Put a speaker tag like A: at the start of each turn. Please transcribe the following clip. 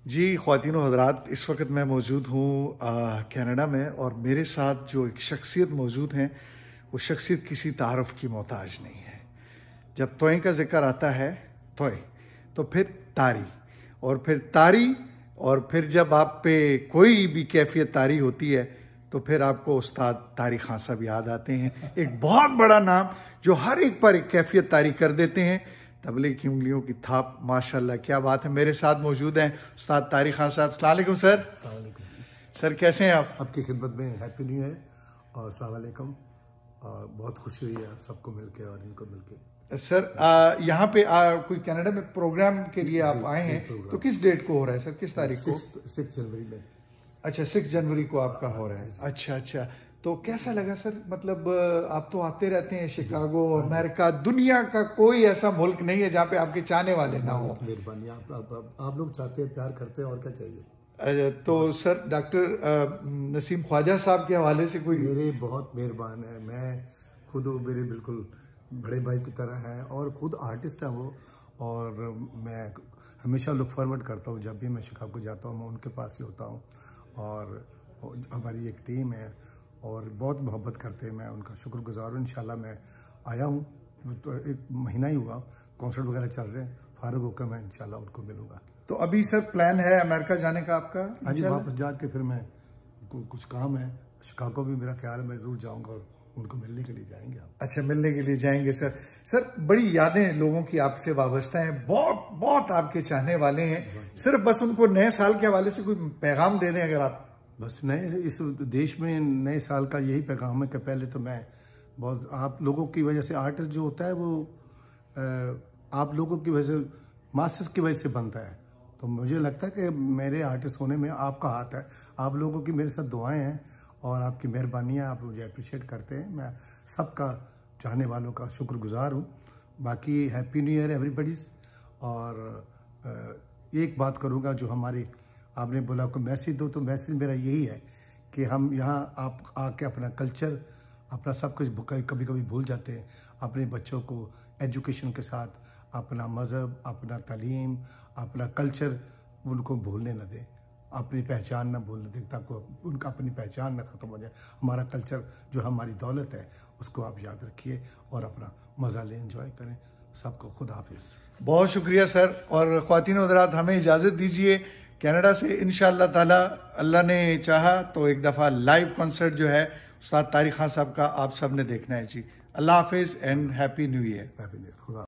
A: जी ख्वातीन व हज़रात, इस वक्त मैं मौजूद हूँ कनाडा में, और मेरे साथ जो एक शख्सियत मौजूद हैं वो शख्सियत किसी तारफ़ की मोहताज नहीं है। जब तोय का जिक्र आता है तोय, तो फिर तारी, और फिर तारी, और फिर जब आप पे कोई भी कैफियत तारी होती है तो फिर आपको उस्ताद तारी खान साहब याद आते हैं। एक बहुत बड़ा नाम जो हर एक पर एक कैफियत तारी कर देते हैं। तबले की उंगलियों की थाप, माशाल्लाह क्या बात है। मेरे साथ मौजूद हैं उस्ताद तारी खान साहब। अस्सलाम वालेकुम सर।
B: अस्सलाम वालेकुम
A: सर कैसे हैं आप?
B: आपकी खिदमत में हैप्पी न्यू ईयर और अस्सलाम वालेकुम। और बहुत खुशी हुई है सबको मिलके और इनको मिलके।
A: सर यहाँ पे कोई कनाडा में प्रोग्राम के लिए आप आए हैं, तो किस डेट को हो रहा है सर? किस तारीख को?
B: 6 जनवरी में।
A: अच्छा, 6 जनवरी को आपका हो रहा है। अच्छा अच्छा, तो कैसा लगा सर? मतलब आप तो आते रहते हैं शिकागो, अमेरिका, दुनिया का कोई ऐसा मुल्क नहीं है जहाँ पे आपके चाहने वाले ना हो।
B: मेहरबानी, आप लोग चाहते हैं, प्यार करते हैं, और क्या चाहिए।
A: तो सर डॉक्टर नसीम ख्वाजा साहब के हवाले से कोई?
B: मेरे बहुत मेहरबान है, मैं खुद मेरे बिल्कुल बड़े भाई की तरह है और खुद आर्टिस्ट है वो। और मैं हमेशा लुक फॉरवर्ड करता हूँ, जब भी मैं शिकागो जाता हूँ मैं उनके पास ही होता हूँ। और हमारी एक टीम है और बहुत मोहब्बत करते हैं, मैं उनका शुक्रगुजार हूँ। इंशाल्लाह मैं आया हूँ, तो 1 महीना ही हुआ, कॉन्सर्ट वगैरह चल रहे हैं, फारूक होकर मैं इंशाल्लाह उनको मिलूंगा।
A: तो अभी सर प्लान है अमेरिका जाने का आपका?
B: हाँ जी, वापस जाके फिर मैं कुछ काम है शिकागो भी, मेरा ख्याल है मैं जरूर जाऊँगा और उनको मिलने के लिए जाएंगे आप।
A: अच्छा, मिलने के लिए जाएंगे सर। सर बड़ी यादें लोगों की आपसे वाबस्ता हैं, बहुत बहुत आपके चाहने वाले हैं। सिर्फ बस उनको नए साल के हवाले से कोई पैगाम दे दें अगर आप।
B: बस नए इस देश में नए साल का यही पैगाम है कि पहले तो मैं बहुत आप लोगों की वजह से, आर्टिस्ट जो होता है वो आप लोगों की वजह से, मास्टर्स की वजह से बनता है। तो मुझे लगता है कि मेरे आर्टिस्ट होने में आपका हाथ है, आप लोगों की मेरे साथ दुआएं हैं और आपकी मेहरबानियाँ, आप मुझे अप्रिशिएट करते हैं। मैं सबका, चाहने वालों का शुक्रगुजार हूँ। बाकी हैप्पी न्यू ईयर एवरीबडीज़। और एक बात करूँगा, जो हमारी आपने बोला को मैसेज दो, तो मैसेज मेरा यही है कि हम यहाँ आप आके अपना कल्चर, अपना सब कुछ कभी कभी भूल जाते हैं। अपने बच्चों को एजुकेशन के साथ अपना मज़हब, अपना तालीम, अपना कल्चर उनको भूलने न दें, अपनी पहचान न भूलने दें, ताकि उनका अपनी पहचान न ख़त्म हो जाए। हमारा कल्चर जो हमारी दौलत है उसको आप याद रखिए और अपना मज़ा लें, एंजॉय करें। सबको खुदा हाफिज़।
A: बहुत शुक्रिया सर। और ख्वातीन हज़रात, हमें इजाज़त दीजिए। कनाडा से इंशाअल्लाह ताला अल्लाह ने चाहा तो एक दफ़ा लाइव कॉन्सर्ट जो है उस्ताद तारी खान साहब का आप सब ने देखना है जी। अल्लाह हाफिज़ and happy new year.
B: Happy new year. खुदा